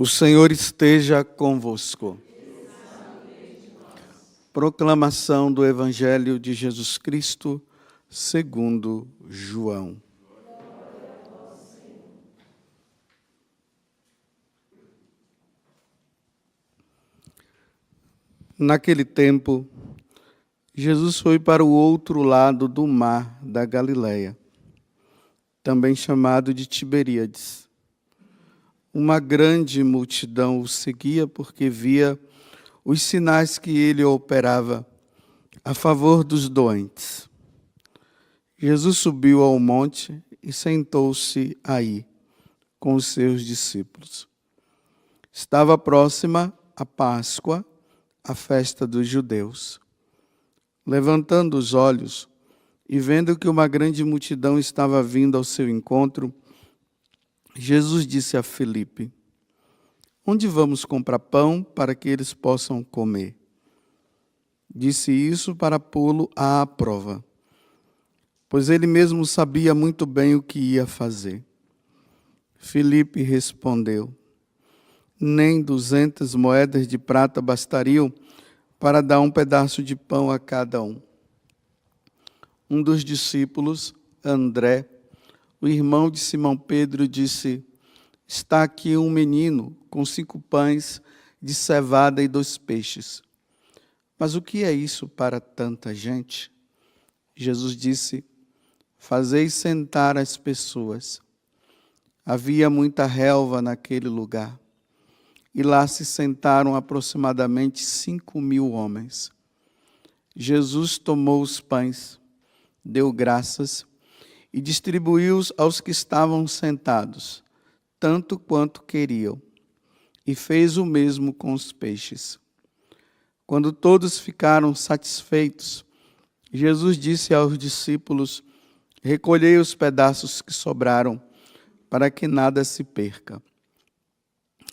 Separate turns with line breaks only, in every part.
O Senhor esteja convosco. Proclamação do Evangelho de Jesus Cristo, segundo João. Naquele tempo, Jesus foi para o outro lado do mar da Galileia, também chamado de Tiberíades. Uma grande multidão o seguia porque via os sinais que ele operava a favor dos doentes. Jesus subiu ao monte e sentou-se aí com os seus discípulos. Estava próxima a Páscoa, a festa dos judeus. Levantando os olhos e vendo que uma grande multidão estava vindo ao seu encontro, Jesus disse a Filipe: "Onde vamos comprar pão para que eles possam comer?" Disse isso para pô-lo à prova, pois ele mesmo sabia muito bem o que ia fazer. Filipe respondeu: "Nem 200 moedas de prata bastariam para dar um pedaço de pão a cada um." Um dos discípulos, André, o irmão de Simão Pedro, disse: "Está aqui um menino com 5 pães de cevada e 2 peixes. Mas o que é isso para tanta gente?" Jesus disse: "Fazei sentar as pessoas." Havia muita relva naquele lugar, e lá se sentaram aproximadamente 5.000 homens. Jesus tomou os pães, deu graças e distribuiu-os aos que estavam sentados, tanto quanto queriam, e fez o mesmo com os peixes. Quando todos ficaram satisfeitos, Jesus disse aos discípulos: "Recolhei os pedaços que sobraram, para que nada se perca."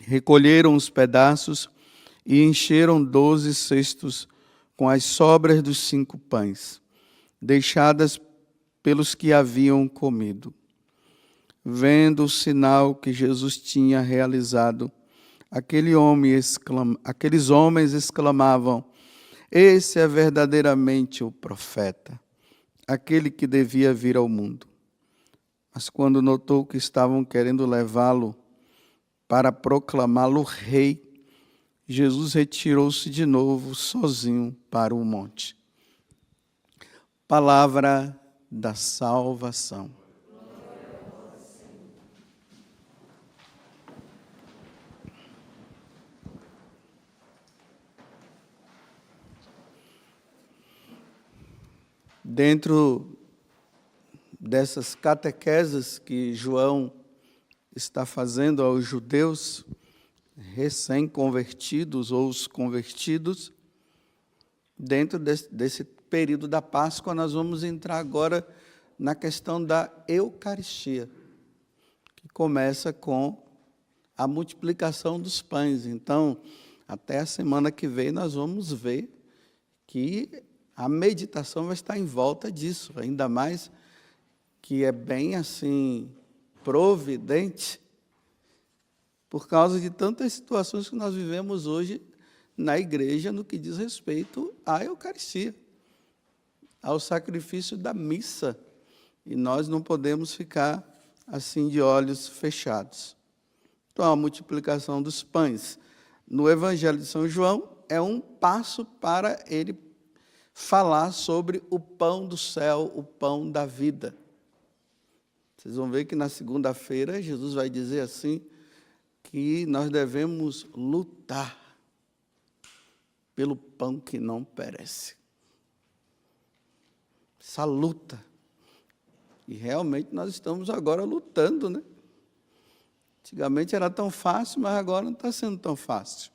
Recolheram os pedaços e encheram 12 cestos com as sobras dos 5 pães, deixadas pelos que haviam comido. Vendo o sinal que Jesus tinha realizado, aqueles homens exclamavam: "Esse é verdadeiramente o profeta, aquele que devia vir ao mundo." Mas quando notou que estavam querendo levá-lo para proclamá-lo rei, Jesus retirou-se de novo sozinho para o monte. Palavra da salvação. Dentro dessas catequeses que João está fazendo aos judeus recém-convertidos ou os convertidos, dentro desse período da Páscoa, nós vamos entrar agora na questão da Eucaristia, que começa com a multiplicação dos pães. Então, até a semana que vem, nós vamos ver que a meditação vai estar em volta disso, ainda mais que é bem assim providente, por causa de tantas situações que nós vivemos hoje na igreja no que diz respeito à Eucaristia, ao sacrifício da missa. E nós não podemos ficar assim de olhos fechados. Então, a multiplicação dos pães no Evangelho de São João é um passo para ele falar sobre o pão do céu, o pão da vida. Vocês vão ver que na segunda-feira Jesus vai dizer assim, que nós devemos lutar pelo pão que não perece. Essa luta. E realmente nós estamos agora lutando, né? Antigamente era tão fácil, mas agora não está sendo tão fácil.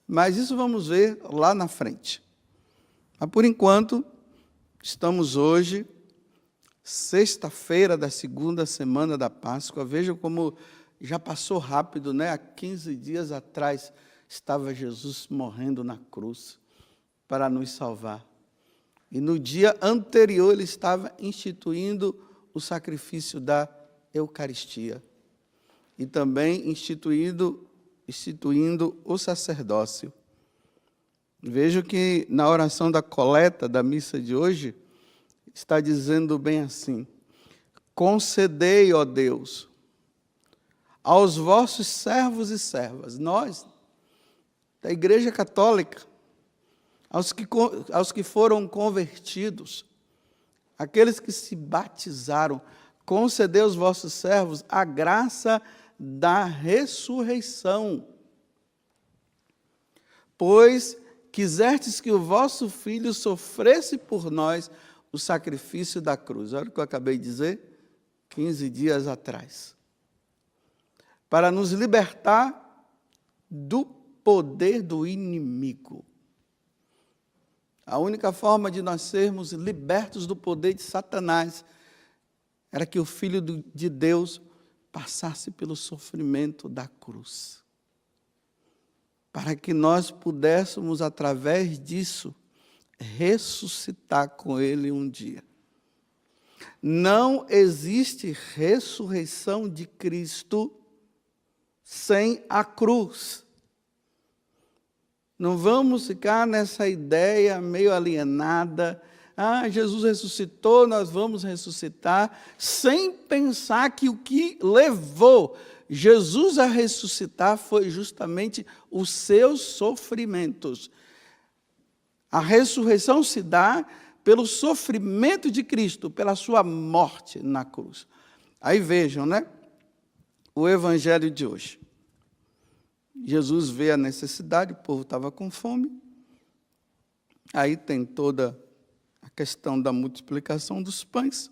Mas isso vamos ver lá na frente. Mas, por enquanto, estamos hoje, sexta-feira da segunda semana da Páscoa. Vejam como já passou rápido, né? Há 15 dias atrás estava Jesus morrendo na cruz para nos salvar. E no dia anterior ele estava instituindo o sacrifício da Eucaristia. E também instituindo instituindo o sacerdócio. Vejo que na oração da coleta da missa de hoje, está dizendo bem assim: concedei, ó Deus, aos vossos servos e servas, nós, da Igreja Católica, aos que foram convertidos, aqueles que se batizaram, concedei aos vossos servos a graça da ressurreição. Pois quisestes que o vosso Filho sofresse por nós o sacrifício da cruz. Olha o que eu acabei de dizer 15 dias atrás. Para nos libertar do poder do inimigo. A única forma de nós sermos libertos do poder de Satanás era que o Filho de Deus passasse pelo sofrimento da cruz. Para que nós pudéssemos, através disso, ressuscitar com Ele um dia. Não existe ressurreição de Cristo sem a cruz. Não vamos ficar nessa ideia meio alienada. Jesus ressuscitou, nós vamos ressuscitar, sem pensar que o que levou Jesus a ressuscitar foi justamente os seus sofrimentos. A ressurreição se dá pelo sofrimento de Cristo, pela sua morte na cruz. Aí vejam, né? O evangelho de hoje. Jesus vê a necessidade, o povo estava com fome. Aí tem toda a questão da multiplicação dos pães.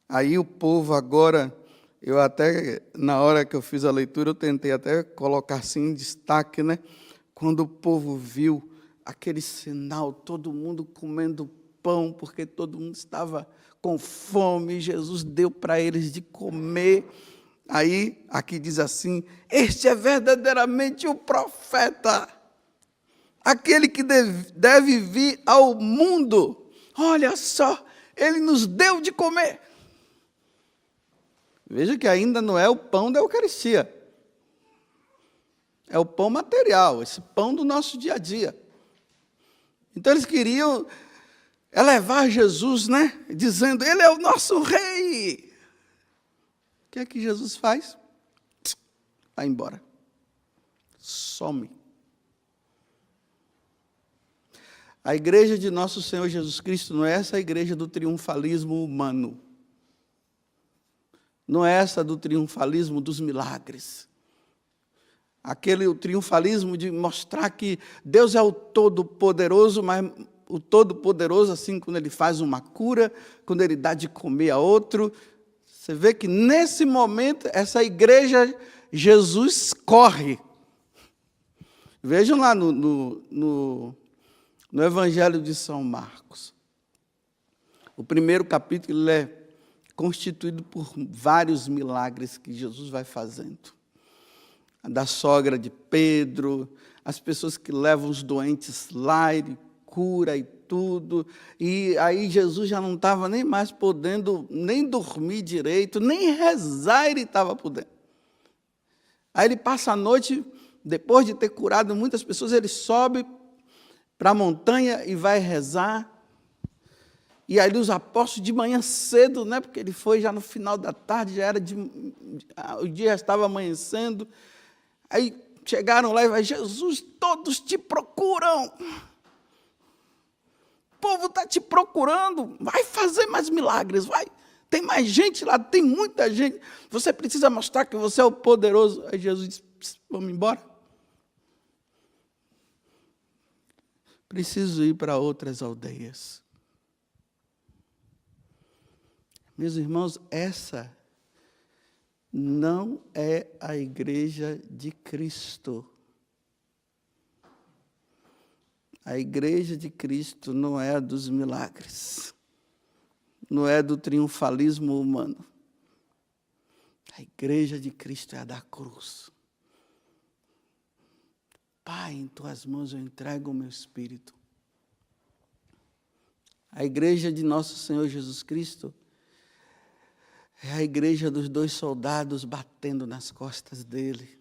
Aí o povo agora, eu até, na hora que eu fiz a leitura, eu tentei até colocar assim em destaque, né? Quando o povo viu aquele sinal, todo mundo comendo pão, porque todo mundo estava com fome, Jesus deu para eles de comer. Aí, aqui diz assim: este é verdadeiramente o profeta, aquele que deve vir ao mundo. Olha só, ele nos deu de comer. Veja que ainda não é o pão da Eucaristia. É o pão material, esse pão do nosso dia a dia. Então eles queriam elevar Jesus, né? Dizendo, ele é o nosso rei. O que é que Jesus faz? Vai embora. Some. A igreja de nosso Senhor Jesus Cristo não é essa igreja do triunfalismo humano. Não é essa do triunfalismo dos milagres. O triunfalismo de mostrar que Deus é o Todo-Poderoso, mas o Todo-Poderoso, assim, quando Ele faz uma cura, quando Ele dá de comer a outro. Você vê que, nesse momento, essa igreja, Jesus corre. Vejam lá no Evangelho de São Marcos. O primeiro capítulo ele é constituído por vários milagres que Jesus vai fazendo. A da sogra de Pedro, as pessoas que levam os doentes lá, ele cura e tudo. E aí Jesus já não estava nem mais podendo nem dormir direito, nem rezar ele estava podendo. Aí ele passa a noite, depois de ter curado muitas pessoas, ele sobe para a montanha e vai rezar. E aí os apóstolos de manhã cedo, né, porque ele foi já no final da tarde, o dia já estava amanhecendo. Aí chegaram lá e falaram, Jesus, todos te procuram. O povo está te procurando, vai fazer mais milagres, vai. Tem mais gente lá, tem muita gente. Você precisa mostrar que você é o poderoso. Aí Jesus disse, vamos embora. Preciso ir para outras aldeias. Meus irmãos, essa não é a igreja de Cristo. A igreja de Cristo não é a dos milagres. Não é do triunfalismo humano. A igreja de Cristo é a da cruz. Pai, em tuas mãos eu entrego o meu espírito. A igreja de nosso Senhor Jesus Cristo é a igreja dos 2 soldados batendo nas costas dele.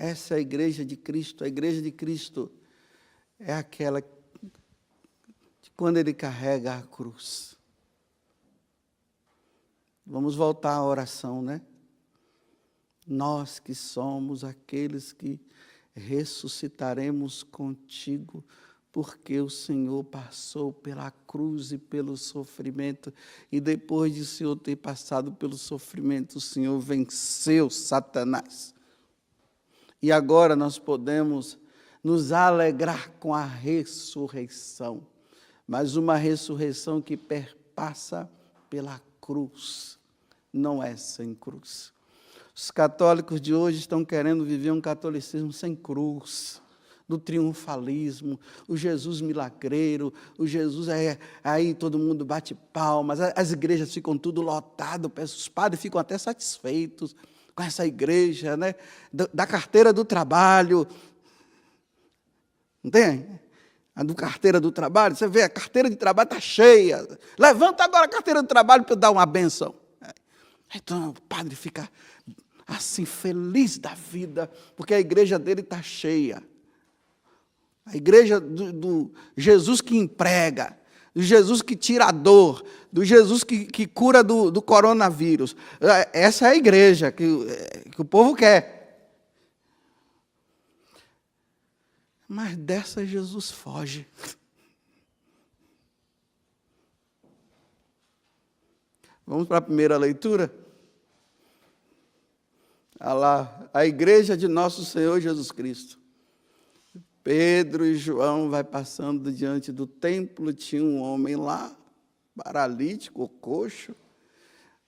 Essa é a igreja de Cristo. A igreja de Cristo é aquela de quando ele carrega a cruz. Vamos voltar à oração, né? Nós que somos aqueles que ressuscitaremos contigo, porque o Senhor passou pela cruz e pelo sofrimento, e depois de o Senhor ter passado pelo sofrimento, o Senhor venceu Satanás. E agora nós podemos nos alegrar com a ressurreição, mas uma ressurreição que perpassa pela cruz, não é sem cruz. Os católicos de hoje estão querendo viver um catolicismo sem cruz, do triunfalismo, o Jesus milagreiro, o Jesus aí todo mundo bate palmas, as igrejas ficam tudo lotado, os padres ficam até satisfeitos com essa igreja, né? Da carteira do trabalho, não tem? A do carteira do trabalho, você vê, a carteira de trabalho está cheia, levanta agora a carteira do trabalho para eu dar uma benção. Então o padre fica assim, feliz da vida, porque a igreja dele está cheia. A igreja do Jesus que emprega, do Jesus que tira a dor, do Jesus que cura do coronavírus. Essa é a igreja que o povo quer. Mas dessa Jesus foge. Vamos para a primeira leitura? A igreja de nosso Senhor Jesus Cristo. Pedro e João vai passando diante do templo, tinha um homem lá, paralítico, coxo.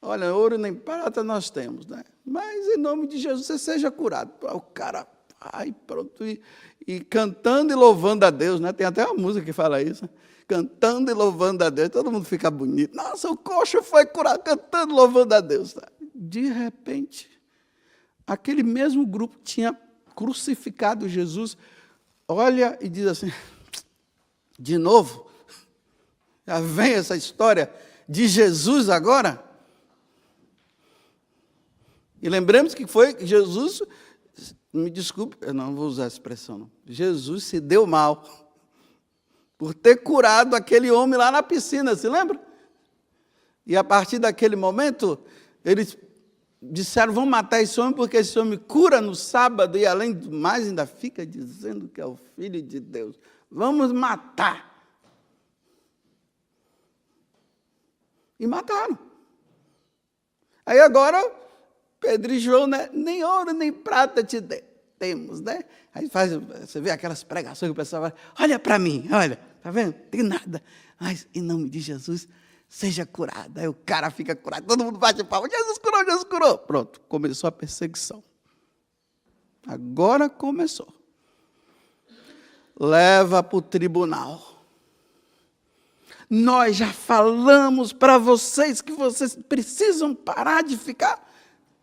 Olha, ouro nem prata nós temos, né? Mas em nome de Jesus, você seja curado. O cara, ai, pronto, e cantando e louvando a Deus, né? Tem até uma música que fala isso, né? Cantando e louvando a Deus, todo mundo fica bonito. Nossa, o coxo foi curado, cantando e louvando a Deus. Tá? De repente, aquele mesmo grupo tinha crucificado Jesus, olha e diz assim, de novo, já vem essa história de Jesus agora? E lembremos que foi Jesus, me desculpe, eu não vou usar essa expressão, não. Jesus se deu mal por ter curado aquele homem lá na piscina, se lembra? E a partir daquele momento, eles disseram, vamos matar esse homem, porque esse homem cura no sábado, e além do mais ainda fica dizendo que é o Filho de Deus. Vamos matar. E mataram. Aí agora, Pedro e João, né? Nem ouro nem prata te temos, né? Aí você vê aquelas pregações que o pessoal fala, olha para mim, olha, tá vendo? Não tem nada. Mas em nome de Jesus, seja curado. Aí o cara fica curado, todo mundo bate palma, Jesus curou, Jesus curou. Pronto, começou a perseguição. Agora começou. Leva para o tribunal. Nós já falamos para vocês que vocês precisam parar de ficar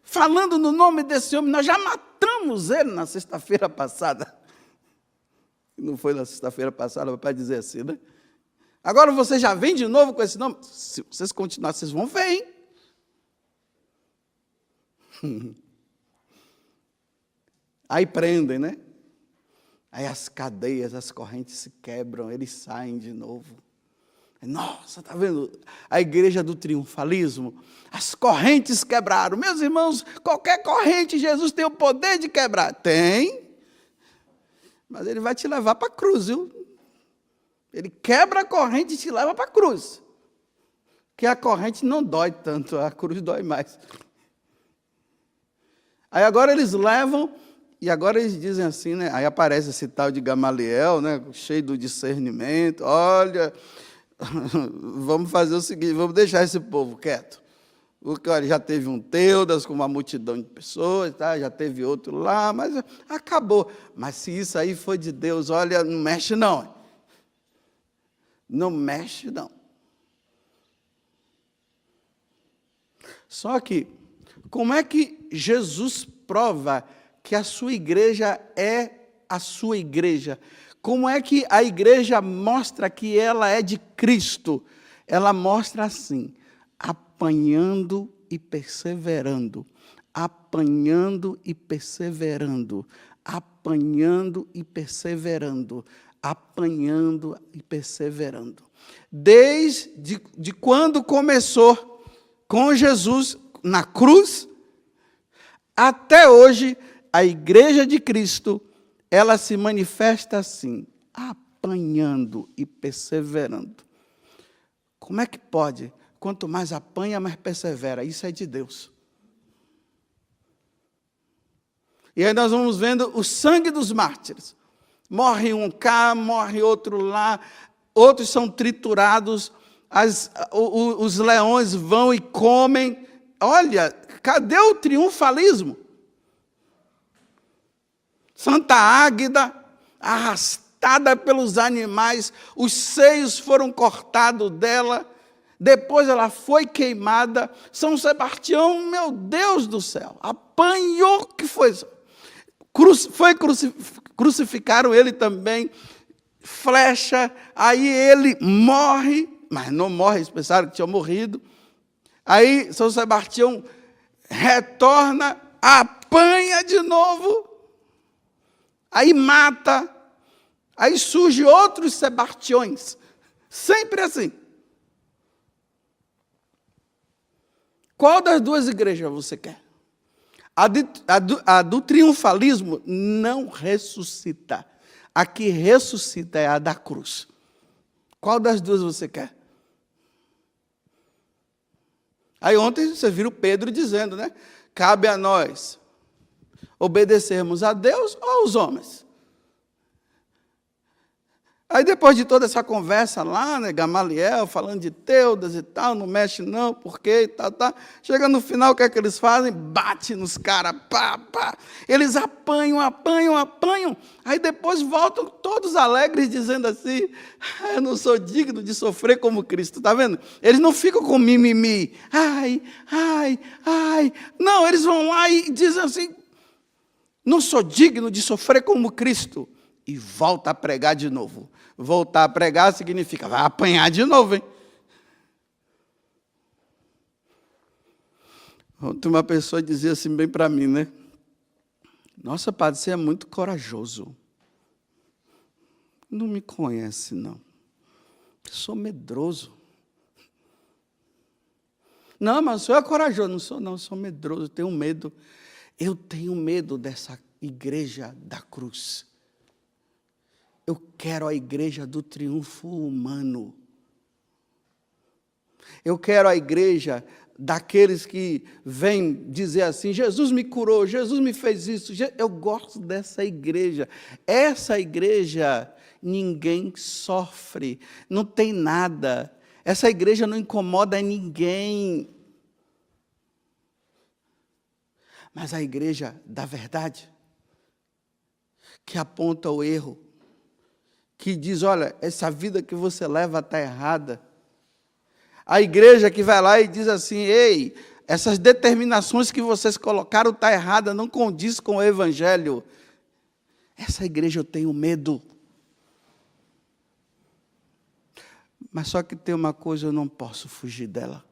falando no nome desse homem. Nós já matamos ele na sexta-feira passada. Não foi na sexta-feira passada, para dizer assim, né? Agora você já vem de novo com esse nome? Se vocês continuarem, vocês vão ver, hein? Aí prendem, né? Aí as cadeias, as correntes se quebram, eles saem de novo. Nossa, está vendo? A igreja do triunfalismo, as correntes quebraram. Meus irmãos, qualquer corrente, Jesus tem o poder de quebrar. Tem, mas ele vai te levar para a cruz, viu? Ele quebra a corrente e te leva para a cruz. Porque a corrente não dói tanto, a cruz dói mais. Aí agora eles levam, e agora eles dizem assim, né? Aí aparece esse tal de Gamaliel, né? Cheio do discernimento. Olha, vamos fazer o seguinte, vamos deixar esse povo quieto. Porque olha, já teve um Teudas com uma multidão de pessoas, tá? Já teve outro lá, mas acabou. Mas se isso aí foi de Deus, olha, não mexe não. Não mexe, não. Só que, como é que Jesus prova que a sua igreja é a sua igreja? Como é que a igreja mostra que ela é de Cristo? Ela mostra assim, apanhando e perseverando. Apanhando e perseverando. apanhando e perseverando, apanhando e perseverando. Desde quando começou com Jesus na cruz, até hoje, a Igreja de Cristo, ela se manifesta assim, apanhando e perseverando. Como é que pode? Quanto mais apanha, mais persevera. Isso é de Deus. E aí nós vamos vendo o sangue dos mártires. Morre um cá, morre outro lá, outros são triturados, os leões vão e comem. Olha, cadê o triunfalismo? Santa Águida, arrastada pelos animais, os seios foram cortados dela, depois ela foi queimada. São Sebastião, meu Deus do céu, apanhou que foi. Crucificaram ele também, flecha, aí ele morre, mas não morre, eles pensaram que tinha morrido. Aí São Sebastião retorna, apanha de novo, aí mata, aí surge outros Sebastiões, sempre assim. Qual das duas igrejas você quer? A do triunfalismo não ressuscita. A que ressuscita é a da cruz. Qual das duas você quer? Aí ontem você viu Pedro dizendo, né? Cabe a nós obedecermos a Deus ou aos homens. Aí depois de toda essa conversa lá, né, Gamaliel falando de Teudas e tal, não mexe não, por quê e tal. Chega no final, o que é que eles fazem? Bate nos caras, pá, pá. Eles apanham. Aí depois voltam todos alegres dizendo assim, eu não sou digno de sofrer como Cristo, está vendo? Eles não ficam com mimimi, ai. Não, eles vão lá e dizem assim, não sou digno de sofrer como Cristo. E volta a pregar de novo. Voltar a pregar significa, vai apanhar de novo, hein? Ontem uma pessoa dizia assim bem para mim, né? Nossa, padre, você é muito corajoso. Não me conhece, não. Eu sou medroso. Não, mas o senhor é corajoso. Não sou, não, eu sou medroso, eu tenho medo. Eu tenho medo dessa igreja da cruz. Eu quero a igreja do triunfo humano. Eu quero a igreja daqueles que vêm dizer assim, Jesus me curou, Jesus me fez isso. Eu gosto dessa igreja. Essa igreja, ninguém sofre, não tem nada. Essa igreja não incomoda ninguém. Mas a igreja da verdade, que aponta o erro, que diz, olha, essa vida que você leva está errada. A igreja que vai lá e diz assim, ei, essas determinações que vocês colocaram estão erradas, não condiz com o evangelho. Essa igreja eu tenho medo. Mas só que tem uma coisa, eu não posso fugir dela.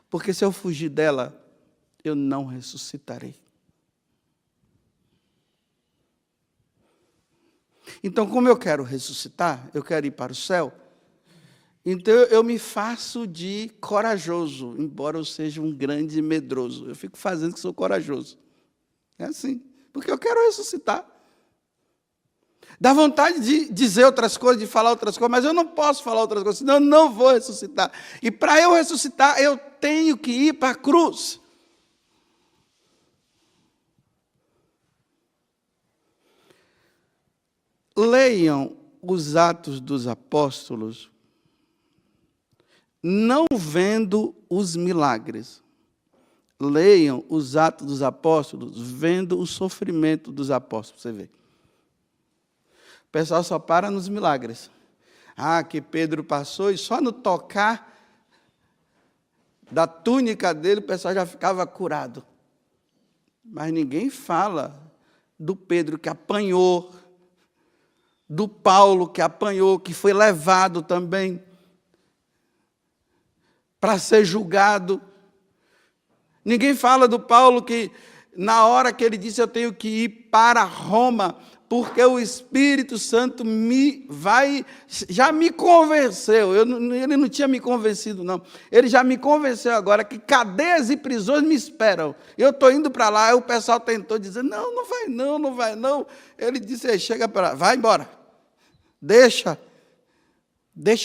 Porque se eu fugir dela, eu não ressuscitarei. Então, como eu quero ressuscitar, eu quero ir para o céu, então eu me faço de corajoso, embora eu seja um grande medroso. Eu fico fazendo que sou corajoso. É assim, porque eu quero ressuscitar. Dá vontade de dizer outras coisas, de falar outras coisas, mas eu não posso falar outras coisas, senão eu não vou ressuscitar. E para eu ressuscitar, eu tenho que ir para a cruz. Leiam os Atos dos Apóstolos, não vendo os milagres. Leiam os Atos dos Apóstolos, vendo o sofrimento dos apóstolos, você vê. O pessoal só para nos milagres. Que Pedro passou e só no tocar da túnica dele o pessoal já ficava curado. Mas ninguém fala do Pedro que apanhou, do Paulo que apanhou, que foi levado também para ser julgado. Ninguém fala do Paulo que na hora que ele disse, eu tenho que ir para Roma, porque o Espírito Santo já me convenceu. Ele não tinha me convencido, não. Ele já me convenceu agora que cadeias e prisões me esperam. Eu estou indo para lá, aí o pessoal tentou dizer, não vai não, não vai não. Ele disse, chega para lá, vai embora. Deixa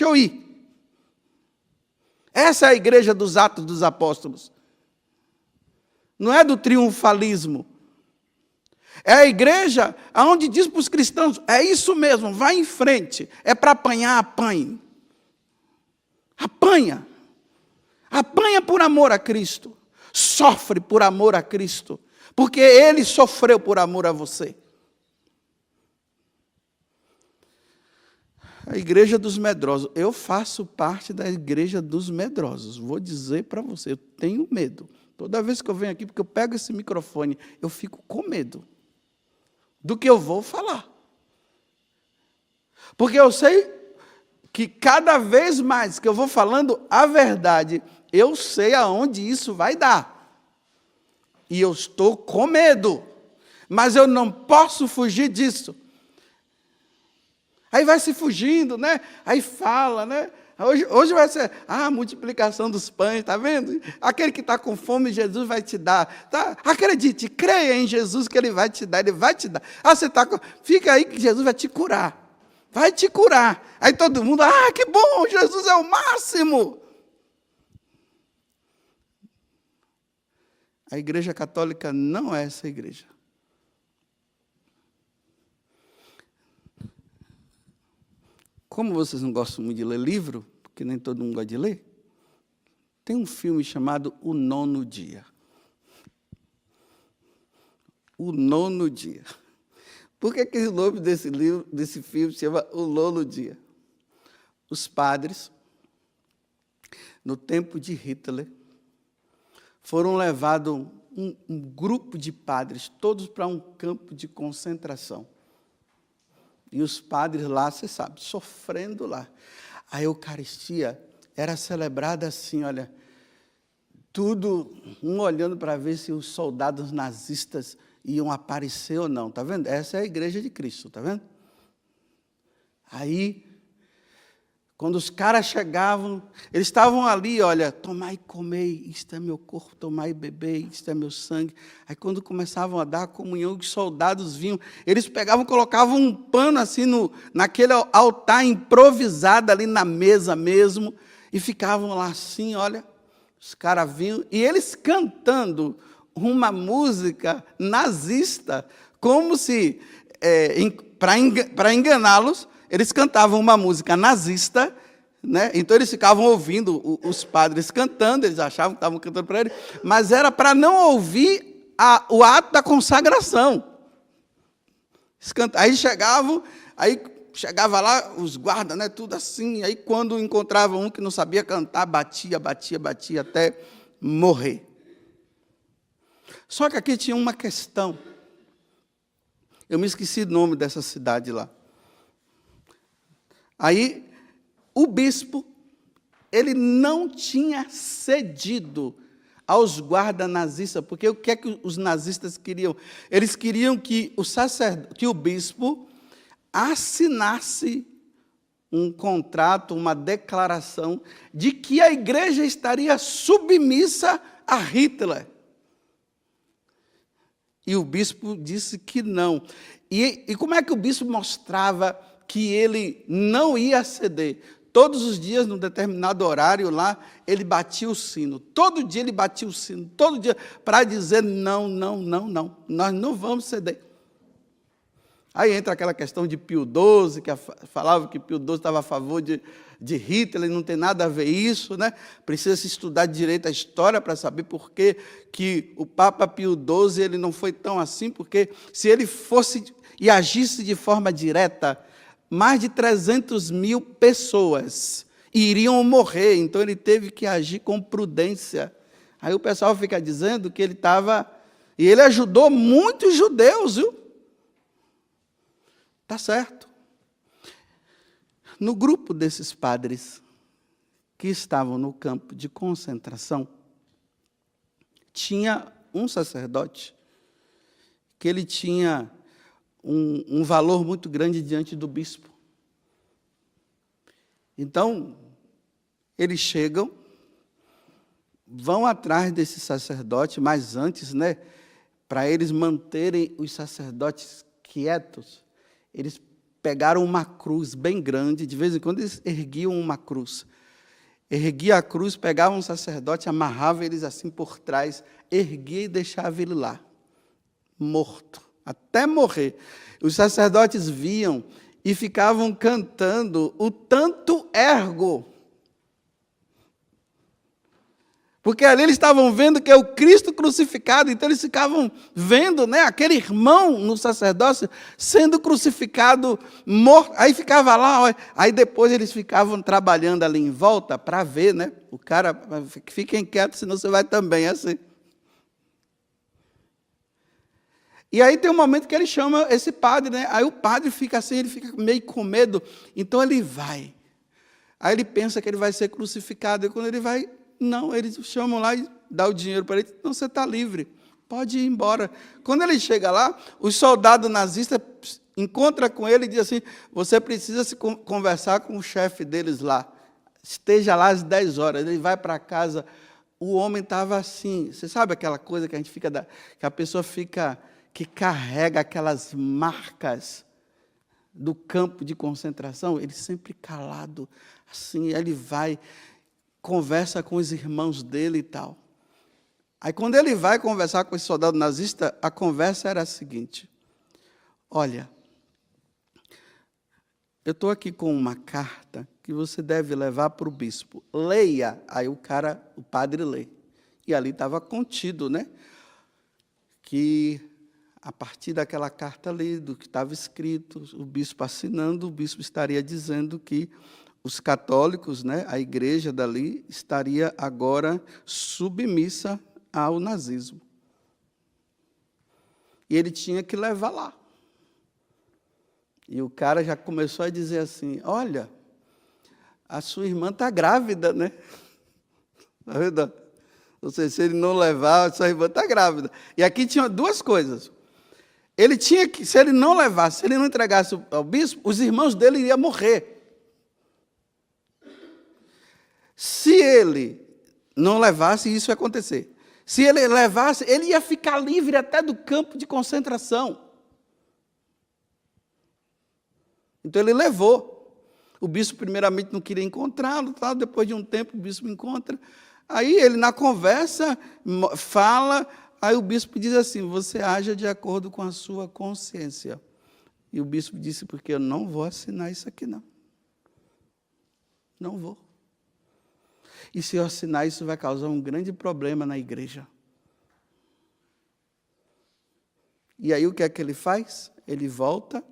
eu ir. Essa é a igreja dos Atos dos Apóstolos. Não é do triunfalismo. É a igreja onde diz para os cristãos, é isso mesmo, vai em frente. É para apanhar, apanhe. Apanha. Apanha por amor a Cristo. Sofre por amor a Cristo. Porque Ele sofreu por amor a você. A igreja dos medrosos. Eu faço parte da igreja dos medrosos. Vou dizer para você, eu tenho medo. Toda vez que eu venho aqui, porque eu pego esse microfone, eu fico com medo do que eu vou falar. Porque eu sei que cada vez mais que eu vou falando a verdade, eu sei aonde isso vai dar. E eu estou com medo. Mas eu não posso fugir disso. Aí vai se fugindo, né? Aí fala, né? Hoje vai ser a multiplicação dos pães, está vendo? Aquele que está com fome, Jesus vai te dar. Tá? Acredite, creia em Jesus que Ele vai te dar, Ele vai te dar. Você está fica aí que Jesus vai te curar. Vai te curar. Aí todo mundo, que bom, Jesus é o máximo. A igreja católica não é essa igreja. Como vocês não gostam muito de ler livro, porque nem todo mundo gosta de ler, tem um filme chamado O Nono Dia. O Nono Dia. Por que o nome desse filme se chama O Nono Dia? Os padres, no tempo de Hitler, foram levados um grupo de padres, todos para um campo de concentração. E os padres lá, você sabe, sofrendo lá. A Eucaristia era celebrada assim, olha, tudo, um olhando para ver se os soldados nazistas iam aparecer ou não, tá vendo? Essa é a igreja de Cristo, tá vendo? Aí, quando os caras chegavam, eles estavam ali, olha, tomai e comei, isto é meu corpo, tomai e bebei, isto é meu sangue. Aí quando começavam a dar a comunhão, os soldados vinham, eles pegavam, colocavam um pano assim naquele altar improvisado ali na mesa mesmo, e ficavam lá assim, olha, os caras vinham, e eles cantando uma música nazista, como se, para enganá-los, eles cantavam uma música nazista, né? Então eles ficavam ouvindo os padres cantando, eles achavam que estavam cantando para ele, mas era para não ouvir o ato da consagração. Aí chegava lá os guardas, né? Tudo assim, aí quando encontravam um que não sabia cantar, batia até morrer. Só que aqui tinha uma questão. Eu me esqueci o nome dessa cidade lá. Aí, o bispo, ele não tinha cedido aos guardas nazistas, porque o que é que os nazistas queriam? Eles queriam que o bispo assinasse um contrato, uma declaração de que a igreja estaria submissa a Hitler. E o bispo disse que não. E como é que o bispo mostrava que ele não ia ceder? Todos os dias, num determinado horário lá, ele batia o sino. Todo dia ele batia o sino, todo dia, para dizer não, nós não vamos ceder. Aí entra aquela questão de Pio XII, que falava que Pio XII estava a favor de Hitler, não tem nada a ver isso, né? Precisa se estudar direito a história para saber por que o Papa Pio XII ele não foi tão assim, porque se ele fosse e agisse de forma direta, mais de 300 mil pessoas iriam morrer, então ele teve que agir com prudência. Aí o pessoal fica dizendo que ele estava... E ele ajudou muitos judeus, viu? Está certo. No grupo desses padres que estavam no campo de concentração, tinha um sacerdote que ele tinha um valor muito grande diante do bispo. Então, eles chegam, vão atrás desse sacerdote, mas antes, para eles manterem os sacerdotes quietos, eles pegaram uma cruz bem grande, de vez em quando eles erguiam uma cruz. Erguia a cruz, pegava um sacerdote, amarrava eles assim por trás, erguia e deixava ele lá, morto, até morrer. Os sacerdotes viam e ficavam cantando o tanto ergo. Porque ali eles estavam vendo que é o Cristo crucificado, então eles ficavam vendo, aquele irmão no sacerdócio sendo crucificado, morto. Aí ficava lá, aí depois eles ficavam trabalhando ali em volta para ver, o cara, fiquem quietos, senão você vai também, assim. E aí tem um momento que ele chama esse padre, aí o padre fica assim, ele fica meio com medo, então ele vai. Aí ele pensa que ele vai ser crucificado, e quando ele vai, não, eles chamam lá e dão o dinheiro para ele, não, você está livre, pode ir embora. Quando ele chega lá, os soldados nazistas encontram com ele e dizem assim, você precisa se conversar com o chefe deles lá, esteja lá às 10 horas, ele vai para casa, o homem estava assim, você sabe aquela coisa que a gente fica, que a pessoa fica, que carrega aquelas marcas do campo de concentração, ele sempre calado, assim, ele vai, conversa com os irmãos dele e tal. Aí, quando ele vai conversar com esse soldado nazista, a conversa era a seguinte, olha, eu estou aqui com uma carta que você deve levar para o bispo, leia. Aí o padre lê, e ali estava contido, que a partir daquela carta ali, do que estava escrito, o bispo assinando, o bispo estaria dizendo que os católicos, a igreja dali, estaria agora submissa ao nazismo. E ele tinha que levar lá. E o cara já começou a dizer assim, olha, a sua irmã está grávida, Está vendo? Ou seja, se ele não levar, a sua irmã está grávida. E aqui tinha duas coisas. Ele tinha que, se ele não levasse, se ele não entregasse ao bispo, os irmãos dele iriam morrer. Se ele não levasse, isso ia acontecer. Se ele levasse, ele ia ficar livre até do campo de concentração. Então ele levou. O bispo primeiramente não queria encontrá-lo, depois de um tempo o bispo encontra. Aí ele na conversa fala, aí o bispo diz assim, você haja de acordo com a sua consciência. E o bispo disse, porque eu não vou assinar isso aqui não. Não vou. E se eu assinar, isso vai causar um grande problema na igreja. E aí o que é que ele faz? Ele volta,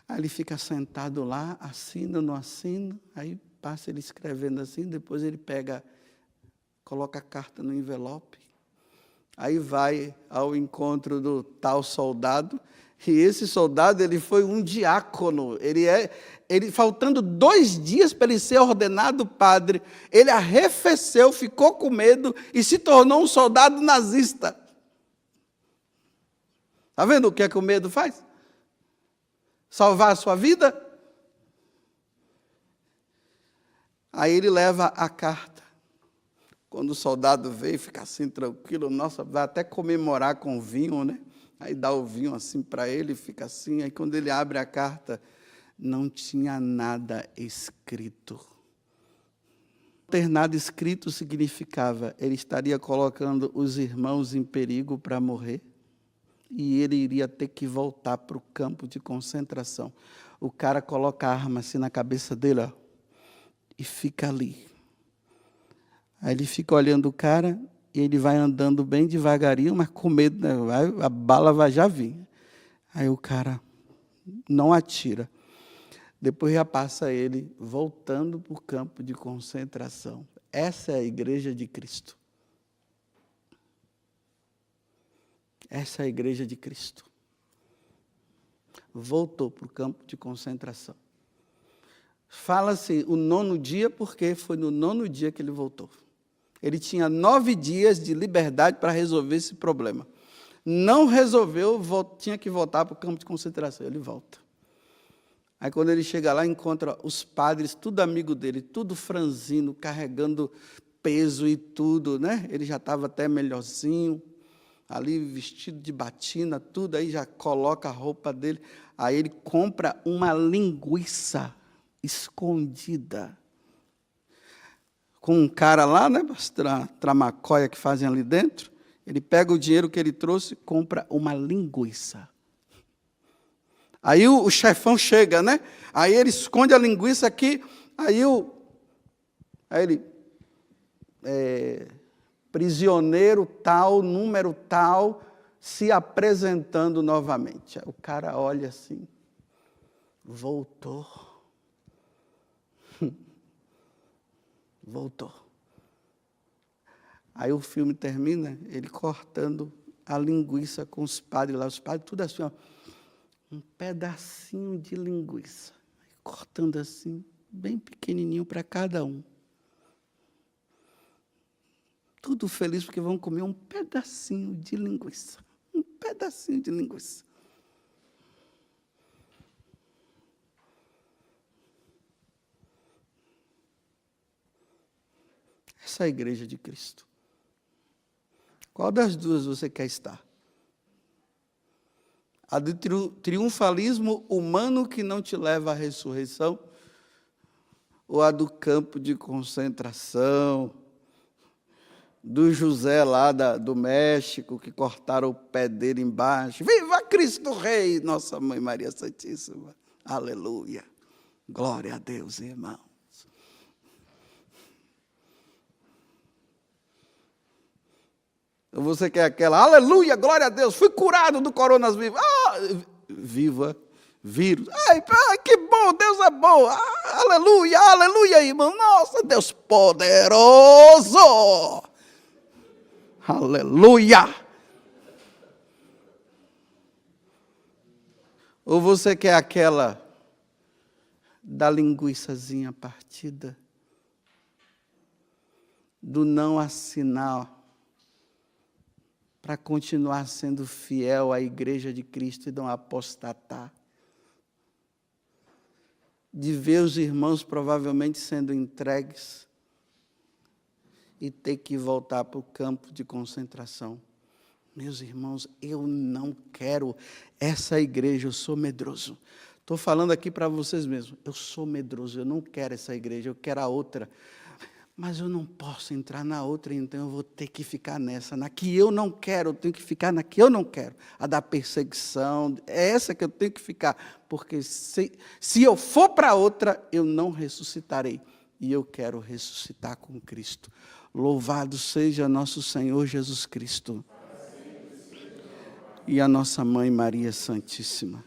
aí ele fica sentado lá, assina, não assina, aí passa ele escrevendo assim, depois ele coloca a carta no envelope, aí vai ao encontro do tal soldado, e esse soldado, ele foi um diácono, ele faltando 2 dias para ele ser ordenado padre, ele arrefeceu, ficou com medo e se tornou um soldado nazista. Está vendo o que é que o medo faz? Salvar a sua vida? Aí ele leva a carta. Quando o soldado veio, fica assim tranquilo, nossa, vai até comemorar com vinho, Aí dá o vinho assim para ele, fica assim. Aí quando ele abre a carta, não tinha nada escrito. Não ter nada escrito significava, ele estaria colocando os irmãos em perigo para morrer. E ele iria ter que voltar para o campo de concentração. O cara coloca a arma assim na cabeça dele, e fica ali. Aí ele fica olhando o cara, e ele vai andando bem devagarinho, mas com medo, a bala vai já vir. Aí o cara não atira. Depois já passa ele voltando para o campo de concentração. Essa é a igreja de Cristo. Essa é a igreja de Cristo. Voltou para o campo de concentração. Fala-se o 9º dia, porque foi no 9º dia que ele voltou. Ele tinha 9 dias de liberdade para resolver esse problema. Não resolveu, tinha que voltar para o campo de concentração. Ele volta. Aí, quando ele chega lá, encontra os padres, tudo amigo dele, tudo franzino, carregando peso e tudo, né? Ele já estava até melhorzinho, ali vestido de batina, tudo, aí já coloca a roupa dele. Aí ele compra uma linguiça escondida. Com um cara lá, né, tramacóia que fazem ali dentro, ele pega o dinheiro que ele trouxe e compra uma linguiça. Aí o chefão chega, né? Aí ele esconde a linguiça aqui, aí ele, prisioneiro tal, número tal, se apresentando novamente. Aí o cara olha assim, voltou. Voltou. Aí o filme termina, ele cortando a linguiça com os padres lá, os padres tudo assim, ó, um pedacinho de linguiça, cortando assim, bem pequenininho para cada um. Tudo feliz porque vão comer um pedacinho de linguiça. Um pedacinho de linguiça. Essa é a igreja de Cristo. Qual das duas você quer estar? A do triunfalismo humano que não te leva à ressurreição? Ou a do campo de concentração? Do José lá do México, que cortaram o pé dele embaixo. Viva Cristo Rei, nossa Mãe Maria Santíssima. Aleluia. Glória a Deus, irmãos. Você quer aquela, aleluia, glória a Deus, fui curado do coronavírus. Viva vírus. Ai, que bom, Deus é bom. Aleluia, aleluia, irmão. Nossa, Deus poderoso. Aleluia. Ou você quer aquela da linguiçazinha partida, do não assinar, para continuar sendo fiel à igreja de Cristo e não apostatar. De ver os irmãos provavelmente sendo entregues e ter que voltar para o campo de concentração. Meus irmãos, eu não quero essa igreja, eu sou medroso. Estou falando aqui para vocês mesmos, eu sou medroso, eu não quero essa igreja, eu quero a outra. Mas eu não posso entrar na outra, então eu vou ter que ficar nessa. Na que eu não quero, eu tenho que ficar na que eu não quero. A da perseguição, é essa que eu tenho que ficar. Porque se eu for para outra, eu não ressuscitarei. E eu quero ressuscitar com Cristo. Louvado seja nosso Senhor Jesus Cristo. E a nossa Mãe Maria Santíssima.